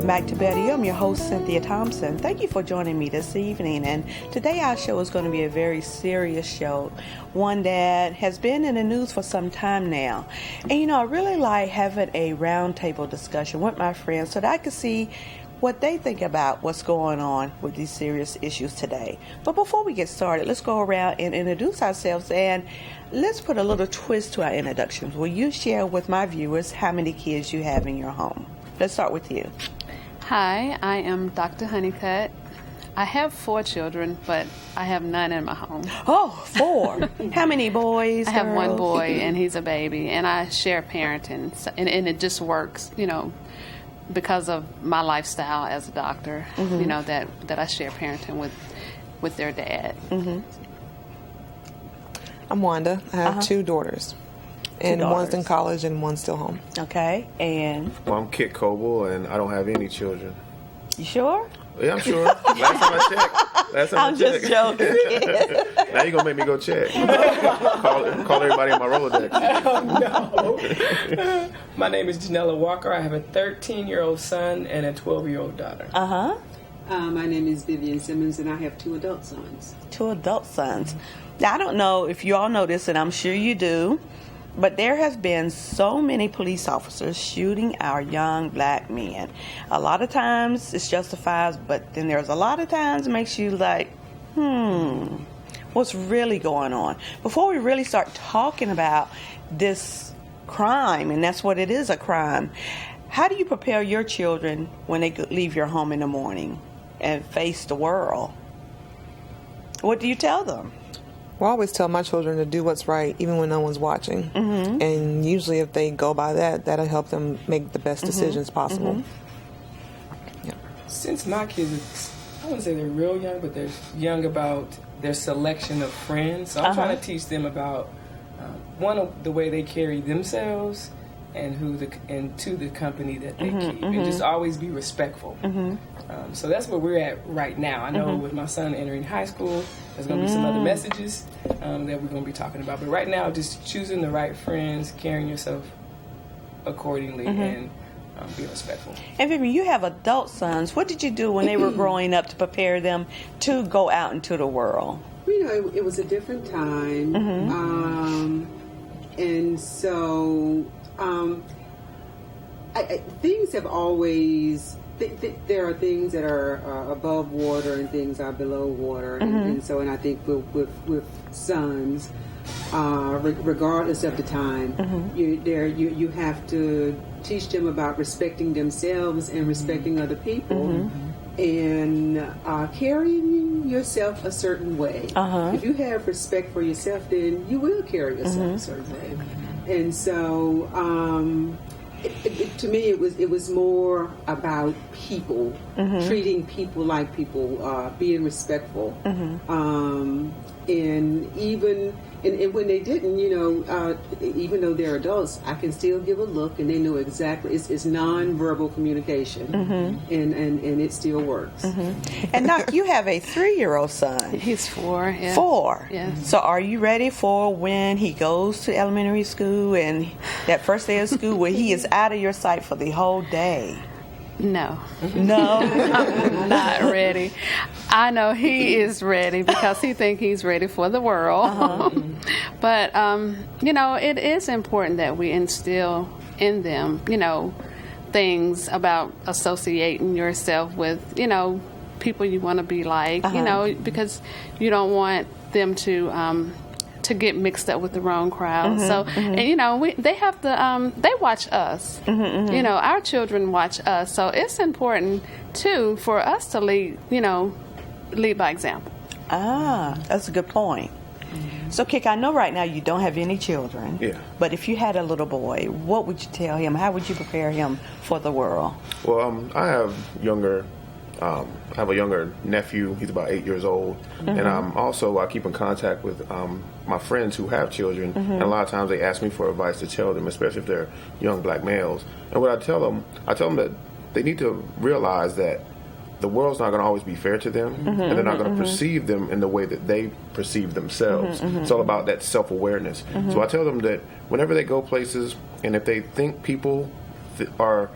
back to Betty. I'm your host, Cynthia Thompson. Thank you for joining me this evening. And today our show is going to be a very serious show, one that has been in the news for some time now. And I really like having a roundtable discussion with my friends so that I can see what they think about what's going on with these serious issues today. But before we get started, let's go around and introduce ourselves, and let's put a little twist to our introductions. Will you share with my viewers how many kids you have in your home? Let's start with you. Hi, I am Dr. Honeycutt. I have 4 children, but I have none in my home. Oh, 4. How many boys? I have girls? 1 boy, and he's a baby, and I share parenting, and it just works, because of my lifestyle as a doctor, that I share parenting with their dad. Mm-hmm. I'm Wanda. I have 2 daughters. And one's in college and one's still home. Okay, and? Well, I'm Kit Coble, and I don't have any children. You sure? Yeah, I'm sure. Last time I checked. I'm just joking. Now you're going to make me go check. Call everybody in my Rolodex. Oh, no. My name is Janella Walker. I have a 13-year-old son and a 12-year-old daughter. Uh-huh. My name is Vivian Simmons, and I have 2 adult sons. 2 adult sons. Now, I don't know if you all know this, and I'm sure you do, but there has been so many police officers shooting our young black men. A lot of times it's justified, but then there's a lot of times it makes you like, what's really going on? Before we really start talking about this crime, and that's what it is, a crime, how do you prepare your children when they leave your home in the morning and face the world? What do you tell them? Well, I always tell my children to do what's right, even when no one's watching. Mm-hmm. And usually if they go by that, that'll help them make the best decisions possible. Mm-hmm. Yeah. Since my kids, I wouldn't say they're real young, but they're young about their selection of friends. So I'm trying to teach them about, one, the way they carry themselves and to the company that they keep. And just always be respectful. So that's where we're at right now. I know with my son entering high school, there's going to be some other messages that we're going to be talking about. But right now, just choosing the right friends, carrying yourself accordingly, and being respectful. And Vivian, you have adult sons. What did you do when they were growing up to prepare them to go out into the world? It was a different time. And so things have always... there are things that are above water and things are below water, and so I think with sons, regardless of the time, you have to teach them about respecting themselves and respecting other people, and carrying yourself a certain way. If you have respect for yourself, then you will carry yourself a certain way, and so. To me, it was more about people, treating people like people, being respectful, and even when they didn't, even though they're adults, I can still give a look, and they know exactly. It's nonverbal communication, and it still works. And Doc, you have a 3-year-old son. He's 4. Yeah. 4. Yeah. So are you ready for when he goes to elementary school and that first day of school where he is out of your sight for the whole day? No. No? I'm not ready. I know he is ready because he thinks he's ready for the world. But, it is important that we instill in them, things about associating yourself with, people you want to be like, because you don't want them to get mixed up with the wrong crowd. So, and they have to, they watch us. Our children watch us. So it's important too for us to lead by example. That's a good point. So, Kick, I know right now you don't have any children. Yeah. But if you had a little boy, what would you tell him? How would you prepare him for the world? Well, I have a younger nephew. He's about 8 years old. And I keep in contact with my friends who have children. And a lot of times they ask me for advice to tell them, especially if they're young black males. And what I tell them that they need to realize that the world's not going to always be fair to them, and they're not going to perceive them in the way that they perceive themselves. It's all about that self-awareness. So I tell them that whenever they go places, and if they think people are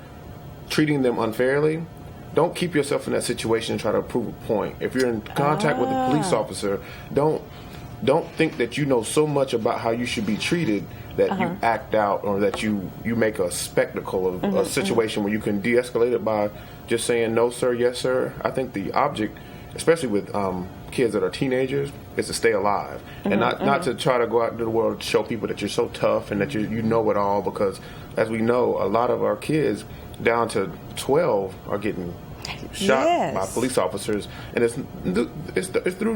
treating them unfairly, don't keep yourself in that situation and try to prove a point. If you're in contact with a police officer, don't think that you know so much about how you should be treated that you act out, or that you make a spectacle of a situation where you can de-escalate it by just saying no sir, yes sir. I think the object, especially with kids that are teenagers, is to stay alive and not to try to go out into the world and show people that you're so tough and that you know it all, because as we know, a lot of our kids down to 12 are getting shot by police officers, and it's through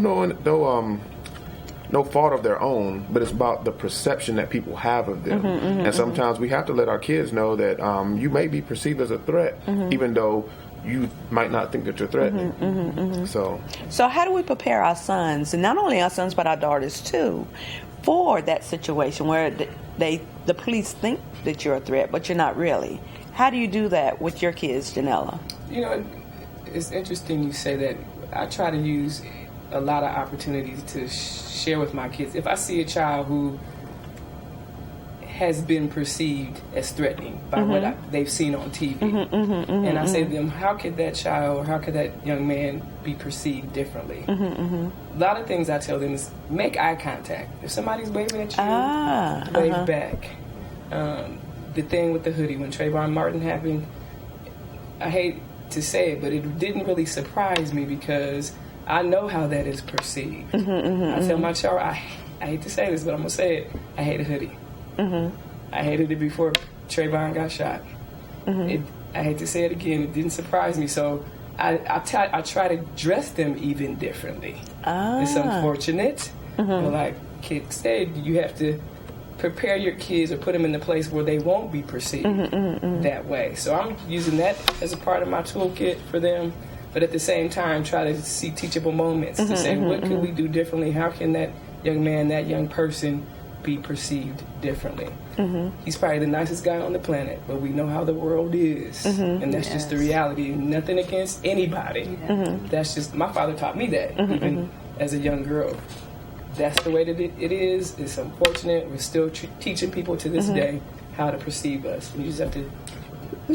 no fault of their own, but it's about the perception that people have of them. And sometimes we have to let our kids know that you may be perceived as a threat, even though you might not think that you're threatening. So how do we prepare our sons, and not only our sons but our daughters too, for that situation where the police think that you're a threat, but you're not really? How do you do that with your kids, Janella? You know, it's interesting you say that. I try to use a lot of opportunities to share with my kids. If I see a child who has been perceived as threatening by what they've seen on TV, and I say to them, how could that child, or how could that young man be perceived differently? A lot of things I tell them is make eye contact. If somebody's waving at you, wave back. The thing with the hoodie, when Trayvon Martin happened, I hate to say it, but it didn't really surprise me because I know how that is perceived. I tell my child, I hate to say this, but I'm going to say it, I hate a hoodie. I hated it before Trayvon got shot. I hate to say it again, it didn't surprise me. So I try to dress them even differently. It's unfortunate. But like Kit said, you have to prepare your kids or put them in a place where they won't be perceived that way. So I'm using that as a part of my toolkit for them. But at the same time, try to see teachable moments to say, what could we do differently? How can that young man, that young person be perceived differently? He's probably the nicest guy on the planet, but we know how the world is. And that's just the reality. Nothing against anybody. That's just, my father taught me that, even as a young girl. That's the way that it is. It's unfortunate. We're still teaching people to this day how to perceive us. And you just have to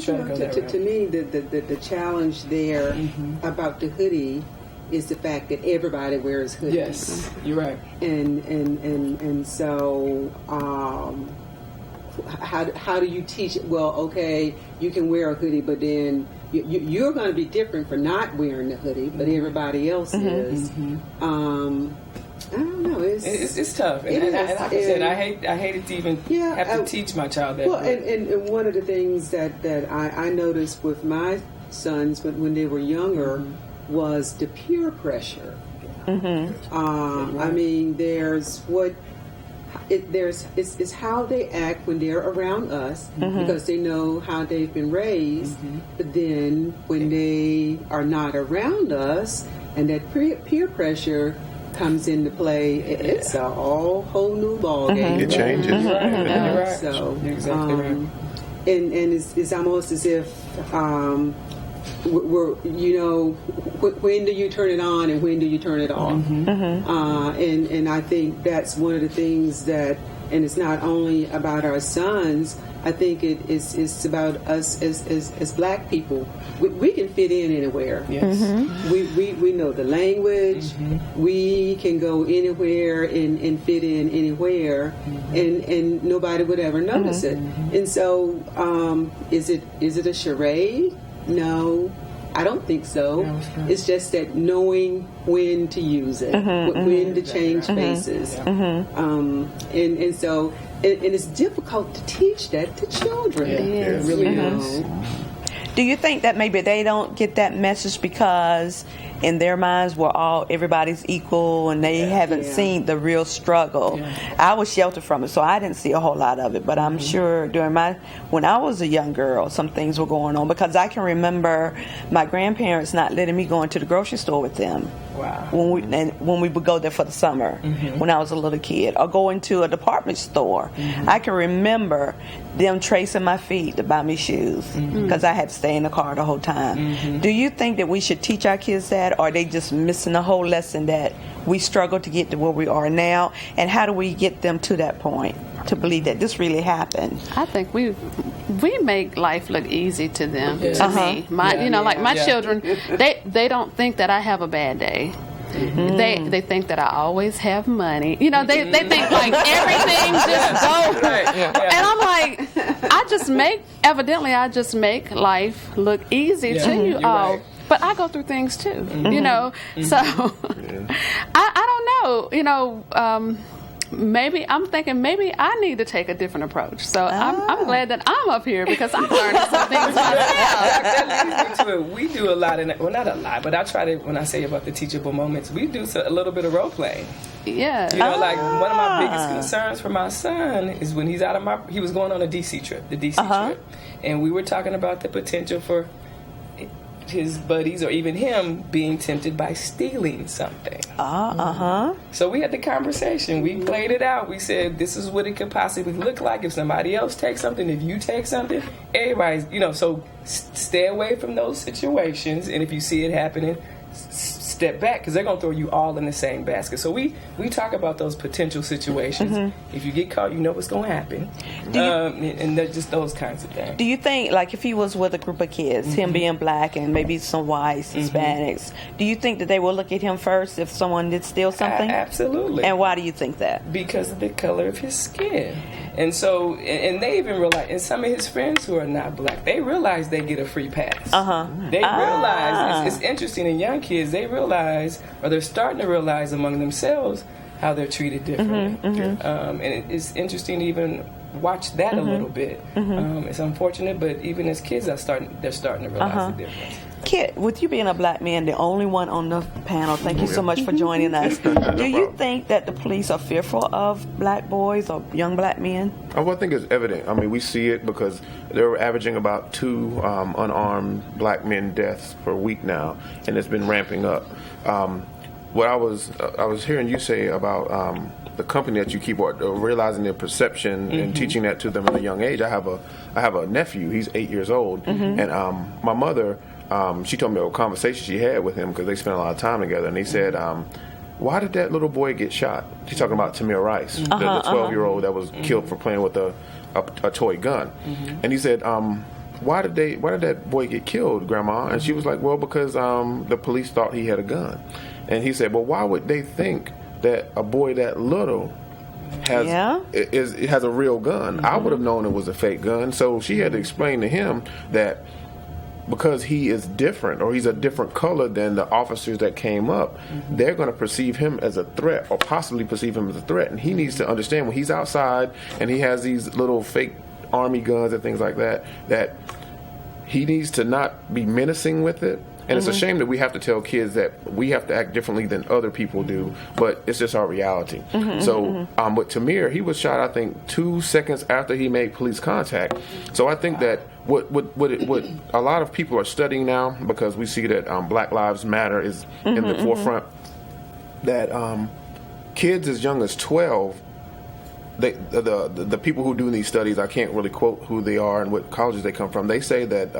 try to go that route. To me, the challenge there about the hoodie is the fact that everybody wears hoodies. Yes, you're right. And so how do you teach it? Well, okay, you can wear a hoodie, but then you're going to be different for not wearing the hoodie, but everybody else is. I don't know. It's tough, and like I said, I hate it to even have to teach my child that. Well, and one of the things that I noticed with my sons when they were younger was the peer pressure. I mean, it's how they act when they're around us because they know how they've been raised. But then when they are not around us, and that peer pressure comes into play, it's a whole new ball game. It changes. Right. So, you're exactly right. And it's almost as if we're, when do you turn it on and when do you turn it off? And I think that's one of the things that, and it's not only about our sons. I think it's about us as black people. We can fit in anywhere. Yes. We know the language. We can go anywhere and fit in anywhere, and nobody would ever notice it. And so, is it a charade? No, I don't think so. It's just that knowing when to use it, when to change faces, and so. And it's difficult to teach that to children. It really is. Do you think that maybe they don't get that message because in their minds everybody's equal and they haven't seen the real struggle? I was sheltered from it, so I didn't see a whole lot of it, but I'm sure when I was a young girl, some things were going on, because I can remember my grandparents not letting me go into the grocery store with them. Wow. When we would go there for the summer, when I was a little kid, or go into a department store. I can remember them tracing my feet to buy me shoes because I had to stay in the car the whole time. Do you think that we should teach our kids that, or are they just missing the whole lesson that we struggle to get to where we are now? And how do we get them to that point? to believe that this really happened. I think we make life look easy to them. Yeah. To me, my children, they don't think that I have a bad day. They think that I always have money. They think like everything just goes. Right. Yeah. And I'm like, I just make life look easy to you You're all. right. But I go through things too, So I don't know. Maybe I'm thinking maybe I need to take a different approach. So I'm glad that I'm up here because I'm learning some things myself. That leads me to it. We do a lot, not a lot, but I try to, when I say about the teachable moments, we do a little bit of role playing. Yeah. Like one of my biggest concerns for my son is when he was going on a DC trip, trip. And we were talking about the potential for his buddies or even him being tempted by stealing something. So we had the conversation. We played it out. We said, this is what it could possibly look like if somebody else takes something, if you take something. Everybody's, so stay away from those situations. And if you see it happening, step back, because they're going to throw you all in the same basket. So we talk about those potential situations. If you get caught, you know what's going to happen. And just those kinds of things. Do you think, like, if he was with a group of kids, him being black and maybe some whites, Hispanics, do you think that they will look at him first if someone did steal something? Absolutely. And why do you think that? Because of the color of his skin. And so, and they even realize, and some of his friends who are not black, they realize they get a free pass. They realize, it's interesting in young kids, they realize, or they're starting to realize among themselves how they're treated differently. And it's interesting to even watch that a little bit. It's unfortunate, but even as kids, they're starting to realize the difference. Kit, with you being a black man, the only one on the panel, thank you so much for joining us. Do you think that the police are fearful of black boys or young black men? Well, I think it's evident. I mean, we see it because they're averaging about 2 unarmed black men deaths per week now, and it's been ramping up. What I was hearing you say about the company that you keep, realizing their perception and teaching that to them at a young age. I have a nephew. He's 8 years old, and my mother. She told me a conversation she had with him because they spent a lot of time together, and he said, why did that little boy get shot? She's talking about Tamir Rice, the 12-year-old that was killed for playing with a toy gun. And he said, why did that boy get killed, Grandma? And she was like, well, because the police thought he had a gun. And he said, well, why would they think that a boy that little has a real gun? I would have known it was a fake gun. So she had to explain to him that because he is different, or he's a different color than the officers that came up, they're going to perceive him as a threat, or possibly perceive him as a threat. And he needs to understand when he's outside and he has these little fake army guns and things like that, that he needs to not be menacing with it. And it's a shame that we have to tell kids that we have to act differently than other people do, but it's just our reality. So with Tamir, he was shot, I think, 2 seconds after he made police contact. So I think that what a lot of people are studying now, because we see that Black Lives Matter is in the forefront, that kids as young as 12, the people who do these studies, I can't really quote who they are and what colleges they come from, they say that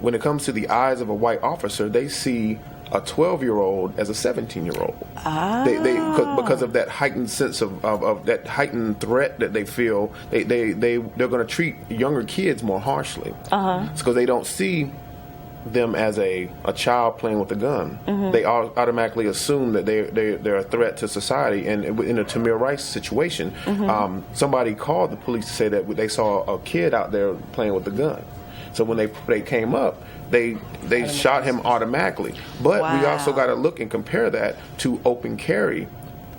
when it comes to the eyes of a white officer, they see a 12-year-old as a 17-year-old. Because of that heightened sense of that heightened threat that they feel, they're going to treat younger kids more harshly. It's because they don't see them as a child playing with a gun. They automatically assume that they're a threat to society. And in a Tamir Rice situation, somebody called the police to say that they saw a kid out there playing with a gun. So when they came up, they shot him automatically. But we also got to look and compare that to open carry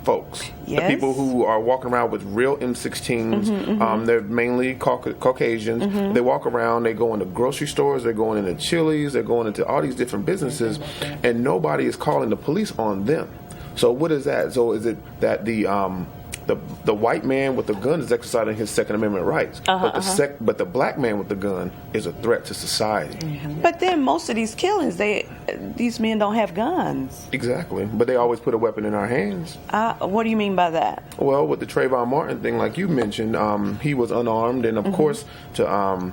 folks. The people who are walking around with real M16s. They're mainly Caucasians. They walk around, they go into grocery stores, they're going into Chili's, they're going into all these different businesses, and nobody is calling the police on them. So what is that? So is it that the white man with the gun is exercising his Second Amendment rights, but the black man with the gun is a threat to society. But then most of these killings, these men don't have guns. Exactly, but they always put a weapon in our hands. What do you mean by that? Well, with the Trayvon Martin thing, like you mentioned, he was unarmed, and of course, to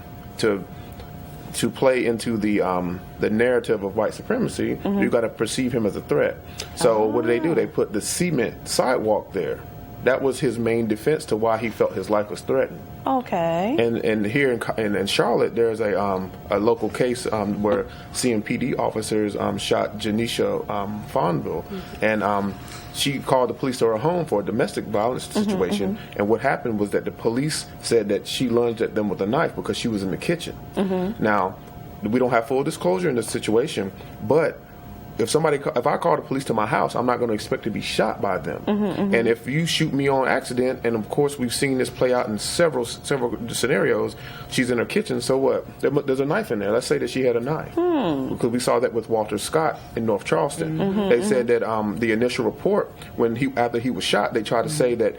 play into the narrative of white supremacy, you got to perceive him as a threat. So what do? They put the cement sidewalk there. that was his main defense to why he felt his life was threatened. Okay. And here in Charlotte, there's a local case where CMPD officers shot Janisha Fonville, and she called the police to her home for a domestic violence situation. And what happened was that the police said that she lunged at them with a knife because she was in the kitchen. Now, we don't have full disclosure in this situation, but if I call the police to my house, I'm not going to expect to be shot by them. And if you shoot me on accident, and of course we've seen this play out in several scenarios, she's in her kitchen, so what? There's a knife in there. Let's say that she had a knife. Because we saw that with Walter Scott in North Charleston. They said that the initial report, after he was shot, they tried to say that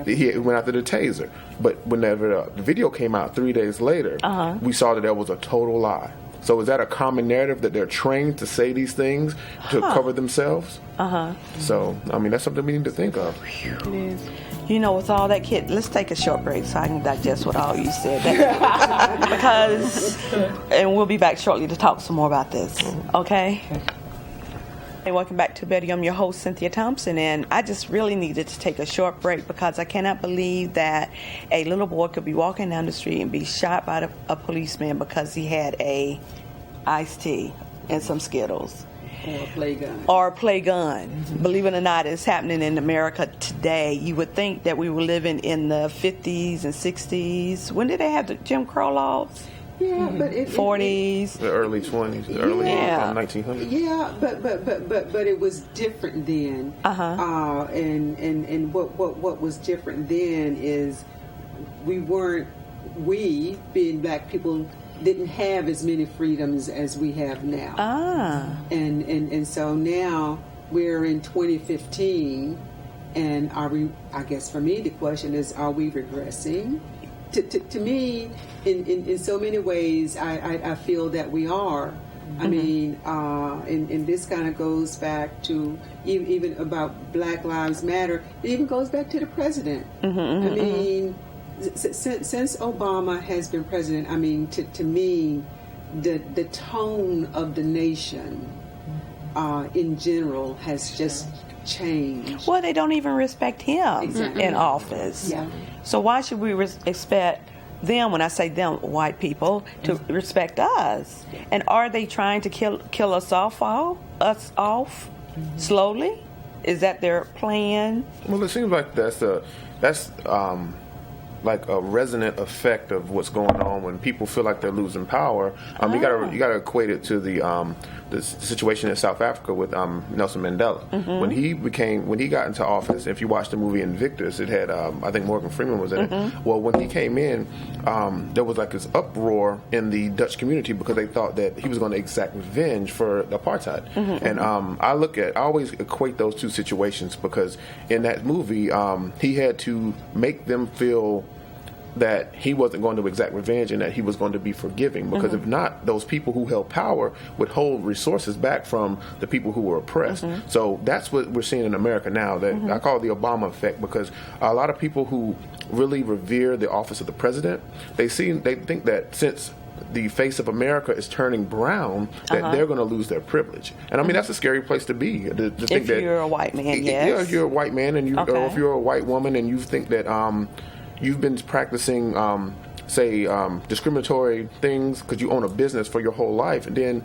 he went after the taser. But whenever the video came out 3 days later, we saw that was a total lie. So is that a common narrative that they're trained to say these things to cover themselves? So, I mean, that's something we need to think of. It is. You know, with all that, kid, let's take a short break so I can digest what all you said. And we'll be back shortly to talk some more about this. Okay? Hey, welcome back to Betty. I'm your host, Cynthia Thompson, and I just really needed to take a short break because I cannot believe that a little boy could be walking down the street and be shot by a policeman because he had a iced tea and some Skittles. Or a play gun. Believe it or not, it's happening in America today. You would think that we were living in the 50s and 60s. When did they have the Jim Crow laws? Yeah, but 40s, the early 20s, the early 1900s. Yeah, but it was different then. And what was different then is we being black people didn't have as many freedoms as we have now. And so now we're in 2015, and I guess for me the question is, are we regressing? To me, in so many ways, I feel that we are. I mean, and this kind of goes back to even about Black Lives Matter. It even goes back to the president. I mean, since Obama has been president, I mean, to me, the tone of the nation in general has just changed. Well, they don't even respect him in office. Yeah. So why should we expect them, when I say them, white people, to respect us? And are they trying to kill us off slowly? Is that their plan? Well, it seems like that's like a resonant effect of what's going on when people feel like they're losing power. You gotta equate it to the situation in South Africa with Nelson Mandela. When he got into office, if you watch the movie Invictus, it had I think Morgan Freeman was in it. Well, when he came in, there was like this uproar in the Dutch community because they thought that he was going to exact revenge for apartheid. And I always equate those two situations because in that movie, he had to make them feel that he wasn't going to exact revenge and that he was going to be forgiving, because if not, those people who held power would hold resources back from the people who were oppressed. So that's what we're seeing in America now. That I call it the Obama effect, because a lot of people who really revere the office of the president, they think that since the face of America is turning brown, that they're going to lose their privilege. And I mean, that's a scary place to be. To think if that you're a white man, yeah, if you're a white man, and or if you're a white woman, and you think that you've been practicing, discriminatory things because you own a business for your whole life, and then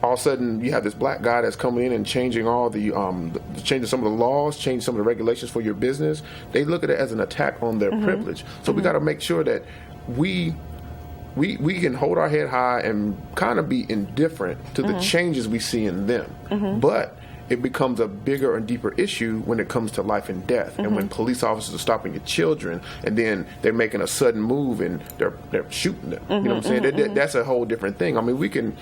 all of a sudden you have this black guy that's coming in and changing all changing some of the laws, changing some of the regulations for your business. They look at it as an attack on their privilege. So we got to make sure that we can hold our head high and kind of be indifferent to the changes we see in them. But it becomes a bigger and deeper issue when it comes to life and death, and when police officers are stopping your children, and then they're making a sudden move and they're shooting them. You know what I'm saying? That's a whole different thing. I mean, we can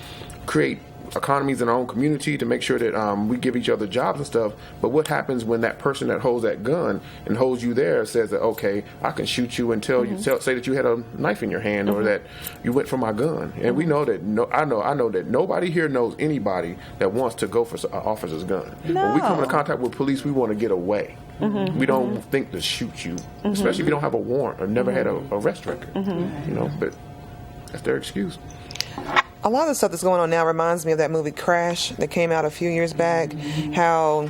create economies in our own community to make sure that we give each other jobs and stuff, but what happens when that person that holds that gun and holds you there says that, okay, I can shoot you and tell you say that you had a knife in your hand or that you went for my gun? And we know that I know that nobody here knows anybody that wants to go for an officer's gun. No. When we come into contact with police, we want to get away. We don't think to shoot you, especially if you don't have a warrant or never had a arrest record. You know, but that's their excuse. A lot of the stuff that's going on now reminds me of that movie Crash that came out a few years back, how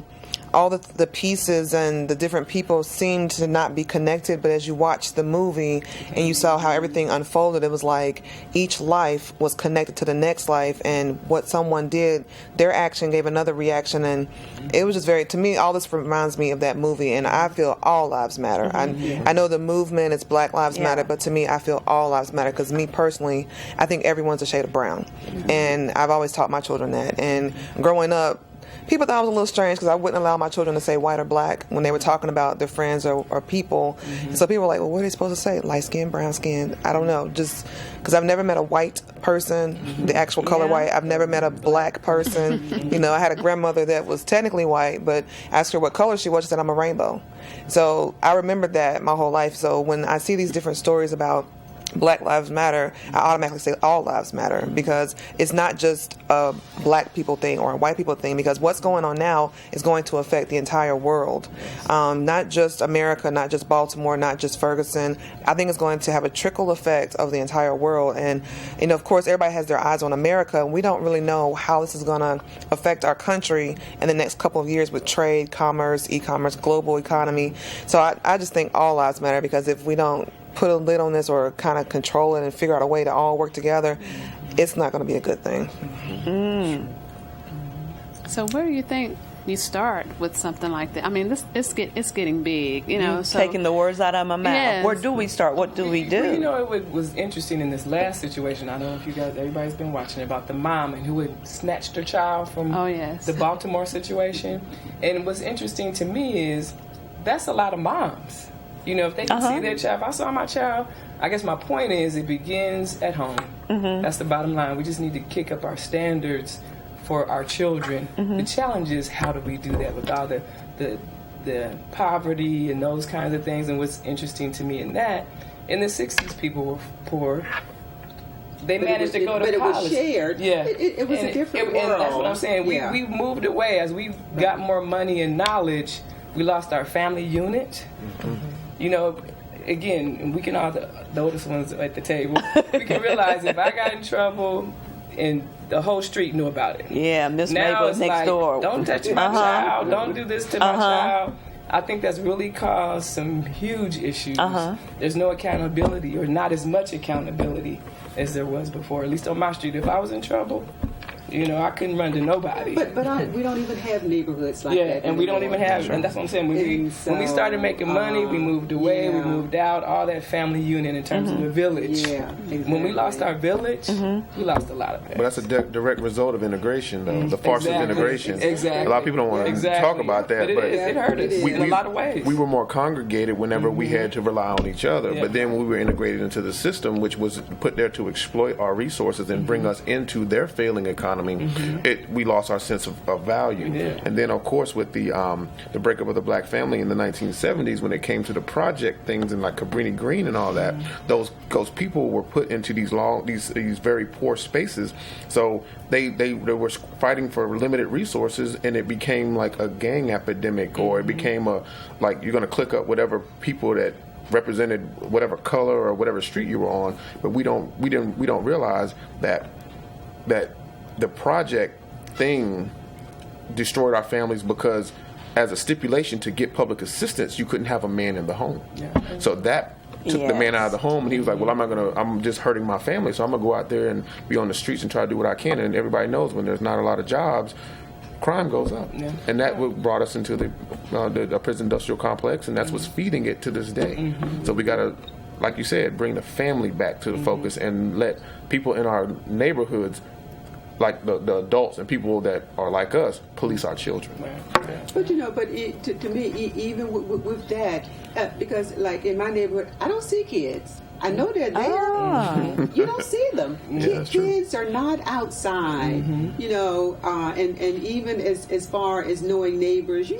all the pieces and the different people seemed to not be connected, but as you watched the movie and you saw how everything unfolded, it was like each life was connected to the next life, and what someone did, their action gave another reaction, and it was just to me, all this reminds me of that movie, and I feel all lives matter. I know the movement is Black Lives Matter, but to me, I feel all lives matter, because me personally, I think everyone's a shade of brown, and I've always taught my children that, and growing up, people thought I was a little strange because I wouldn't allow my children to say white or black when they were talking about their friends or people. So people were like, well, what are they supposed to say? Light skin, brown skin? I don't know. Just because I've never met a white person, the actual color white. I've never met a black person. You know, I had a grandmother that was technically white, but asked her what color she was. She said, I'm a rainbow. So I remembered that my whole life. So when I see these different stories about Black Lives Matter, I automatically say all lives matter, because it's not just a black people thing or a white people thing, because what's going on now is going to affect the entire world. Not just America, not just Baltimore, not just Ferguson. I think it's going to have a trickle effect of the entire world. And, you know, of course, everybody has their eyes on America, and we don't really know how this is going to affect our country in the next couple of years with trade, commerce, e-commerce, global economy. So I just think all lives matter, because if we don't put a lid on this or kind of control it and figure out a way to all work together, it's not going to be a good thing. So where do you think you start with something like that? I mean, it's getting big, you know. So, taking the words out of my mouth. Yes. Where do we start? What do we do? Well, you know, it was interesting in this last situation. I don't know if you guys, everybody's been watching, about the mom and who had snatched her child from the Baltimore situation. And what's interesting to me is that's a lot of moms. You know, if they can see their child, if I saw my child, I guess my point is it begins at home. That's the bottom line. We just need to kick up our standards for our children. The challenge is, how do we do that with all the poverty and those kinds of things? And what's interesting to me in that, in the 60s, people were poor. They managed to go to college. But it was shared. Yeah. It was a different world. And that's what I'm saying. We moved away. As we got more money and knowledge, we lost our family unit. You know, again, we can all, the oldest ones at the table, we can realize if I got in trouble and the whole street knew about it. Yeah, Miss Mabel's next door. Don't touch my child. Don't do this to my child. I think that's really caused some huge issues. There's no accountability, or not as much accountability as there was before, at least on my street. If I was in trouble, you know, I couldn't run to nobody. But we don't even have neighborhoods like that. Yeah, and we don't even have, and that's what I'm saying. When we started making money, we moved away, we moved out, all that family unit in terms of the village. Yeah, exactly. When we lost our village, we lost a lot of that. But that's a direct result of integration, though. The farce of integration. Exactly. A lot of people don't want to talk about that, but it hurt us in a lot of ways. We were more congregated whenever we had to rely on each other. But then when we were integrated into the system, which was put there to exploit our resources and bring us into their failing economy, we lost our sense of value. And then, of course, with the breakup of the black family in the 1970s, when it came to the project things and like Cabrini Green and all that, those people were put into these very poor spaces. So they were fighting for limited resources, and it became like a gang epidemic, or it became like you're going to click up whatever people that represented whatever color or whatever street you were on. But we don't realize that the project thing destroyed our families, because as a stipulation to get public assistance, you couldn't have a man in the home. So that took the man out of the home, and he was like, well, I'm just hurting my family, so I'm going to go out there and be on the streets and try to do what I can. And everybody knows when there's not a lot of jobs, crime goes up. And that brought us into the prison industrial complex, and that's what's feeding it to this day. So we got to, like you said, bring the family back to the focus and let people in our neighborhoods, like the adults and people that are like us, police our children. But you know, to me, even with that, because like in my neighborhood, I don't see kids. I know they're there. You don't see them. Kids are not outside. You know, and even as far as knowing neighbors, you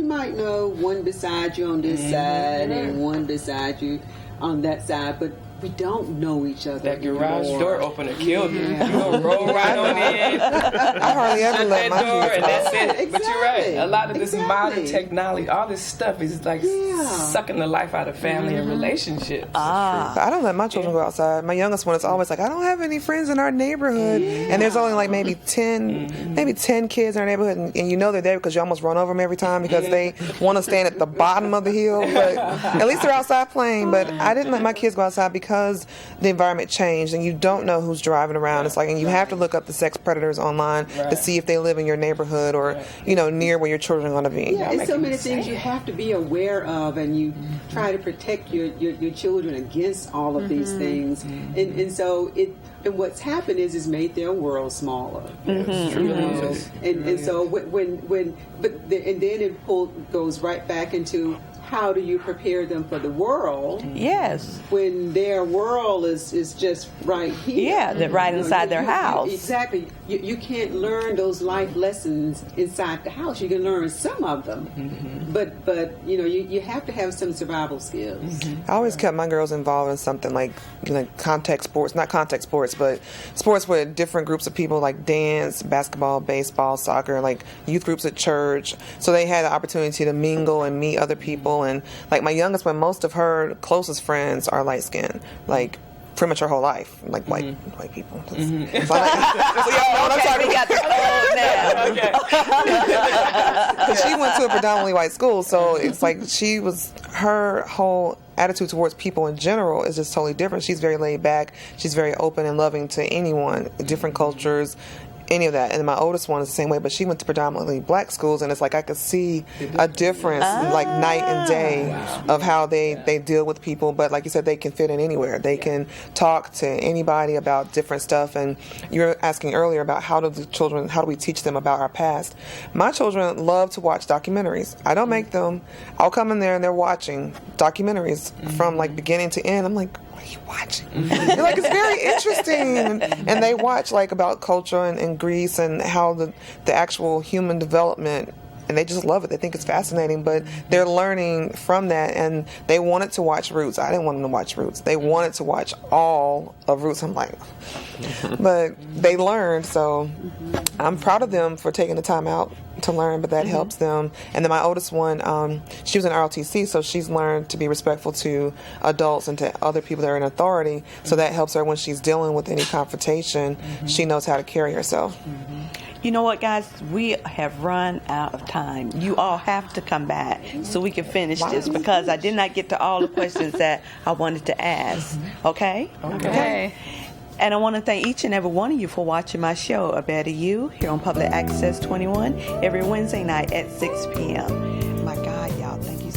might know one beside you on this side and one beside you on that side, but we don't know each other. That garage anymore. door opener killed you. Yeah. You gonna roll right on in. I hardly ever Shut let that my door, kids and out. that's it. But you're right. Exactly. A lot of this modern Exactly. technology, all this stuff is like sucking the life out of family and relationships. I don't let my children go outside. My youngest one is always like, I don't have any friends in our neighborhood, and there's only like maybe 10 kids in our neighborhood, and you know they're there because you almost run over them every time because they want to stand at the bottom of the hill. But at least they're outside playing. But I didn't let my kids go outside because the environment changed, and you don't know who's driving around. It's like, and you have to look up the sex predators online to see if they live in your neighborhood or near where your children are going to be. Yeah, it's so many things you have to be aware of, and you try to protect your children against all of these things. And so and what's happened is made their world smaller. It's true. And so then it goes right back into, how do you prepare them for the world? Yes. When their world is just right here. Yeah, they're right inside their house. Exactly. You can't learn those life lessons inside the house. You can learn some of them, but you have to have some survival skills. I always kept my girls involved in something like contact sports, not contact sports, but sports with different groups of people, like dance, basketball, baseball, soccer, like youth groups at church. So they had the opportunity to mingle and meet other people. And like my youngest one, most of her closest friends are light skinned, like pretty much her whole life, like white people. So y'all know what I'm talking about. Because she went to a predominantly white school, so it's like her whole attitude towards people in general is just totally different. She's very laid back. She's very open and loving to anyone, different cultures, any of that. And my oldest one is the same way, but she went to predominantly black schools, and it's like I could see a difference, like night and day, of how they deal with people. But like you said, they can fit in anywhere. They can talk to anybody about different stuff. And you were asking earlier about how do we teach them about our past? My children love to watch documentaries. I don't make them. I'll come in there and they're watching documentaries from like beginning to end. I'm like, what are you watching? They're like, it's very interesting. And they watch like about culture and Greece and how the actual human development, and they just love it. They think it's fascinating, but they're learning from that, and they wanted to watch Roots. I didn't want them to watch Roots. They wanted to watch all of Roots. I'm like, but they learned, so I'm proud of them for taking the time out to learn, but that helps them. And then my oldest one, she was in ROTC, so she's learned to be respectful to adults and to other people that are in authority, so that helps her when she's dealing with any confrontation. She knows how to carry herself. You know what, guys? We have run out of time. You all have to come back so we can finish this, because I did not get to all the questions that I wanted to ask. Okay? Okay. And I want to thank each and every one of you for watching my show, A Better You, here on Public Access 21, every Wednesday night at 6 p.m. My God, y'all, thank you